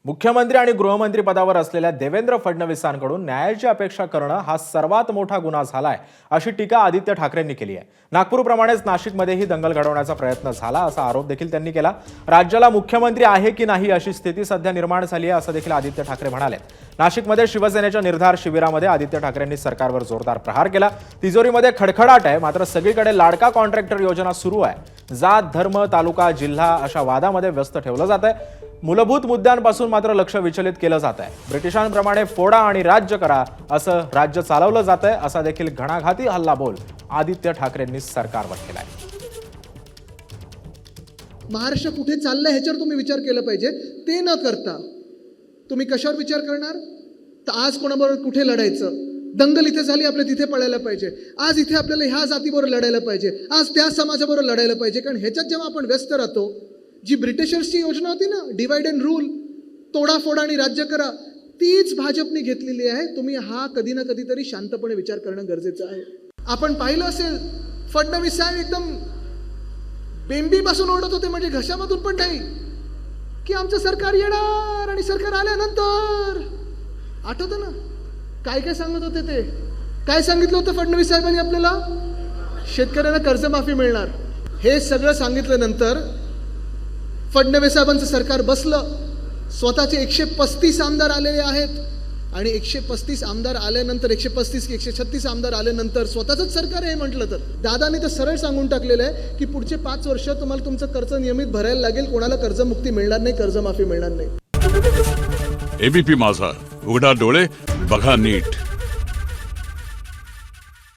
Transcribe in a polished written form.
मुख्यमंत्री आणि गृहमंत्री पदावर असलेल्या देवेंद्र फडणवीसांकडून न्यायाची अपेक्षा करणं हा सर्वात मोठा गुन्हा झालाय, अशी टीका आदित्य ठाकरेंनी केली आहे. नागपूरप्रमाणेच नाशिकमध्येही दंगल घडवण्याचा प्रयत्न झाला असा आरोप देखील त्यांनी केला. राज्याला मुख्यमंत्री आहे की नाही अशी स्थिती सध्या निर्माण झाली आहे असं देखील आदित्य ठाकरे म्हणाले. नाशिकमध्ये शिवसेनेच्या निर्धार शिबिरामध्ये आदित्य ठाकरेंनी सरकारवर जोरदार प्रहार केला. तिजोरीमध्ये खडखडाट आहे, मात्र सगळीकडे लाडका कॉन्ट्रॅक्टर योजना सुरू आहे. जात, धर्म, तालुका, जिल्हा अशा वादामध्ये व्यस्त ठेवलं जात आहे. मूलभूत मुद्द्यांपासून मात्र लक्ष विचलित केलं जात आहे. ब्रिटिशांप्रमाणे फोडा आणि राज्य करा असं राज्य चालवलं जात आहे, असा देखील घणाघाती हल्लाबोल आदित्य ठाकरेंनी सरकारवर केलाय. महाराष्ट्र कुठे चाललंय ह्याच्यावर तुम्ही विचार केला पाहिजे. ते न करता तुम्ही कशावर विचार करणार? तर आज कोणाबरोबर कुठे लढायचं? दंगल इथे झाली, आपल्या तिथे पळायला पाहिजे. आज इथे आपल्याला ह्या जातीबरोबर लढायला पाहिजे, आज त्या समाजाबरोबर लढायला पाहिजे. कारण ह्याच्यात जेव्हा आपण व्यस्त राहतो, जी ब्रिटिशर्सची योजना होती ना, डिवाइड अँड रूल, तोडा फोडा आणि राज्य करा, तीच भाजपने घेतलेली आहे. तुम्ही हा कधी ना कधीतरी शांतपणे विचार करणं गरजेचं आहे. आपण पाहिलं असेल, फडणवीस साहेब एकदम बेंबीपासून ओढत होते, म्हणजे घशामधून पण नाही, की आमचं सरकार येणार आणि सरकार आल्यानंतर. आठवतं ना काय काय सांगत होते ते? काय सांगितलं होतं फडणवीस साहेबांनी आपल्याला? शेतकऱ्यांना कर्जमाफी मिळणार. हे सगळं सांगितल्यानंतर फडणवीस साहेबांचं सरकार बसलं. स्वतःचे 135 आमदार आलेले आहेत आणि 135 आमदार आल्यानंतर 135 की 136 आमदार आल्यानंतर स्वतःच सरकार आहे म्हटलं तर दादाने तर सरळ सांगून टाकलेलं आहे की पुढचे 5 वर्ष तुम्हाला तुमचं कर्ज नियमित भरायला लागेल, कोणाला कर्जमुक्ती मिळणार नाही, कर्जमाफी मिळणार नाही. एबीपी माझा, उघडा डोळे बघा नीट.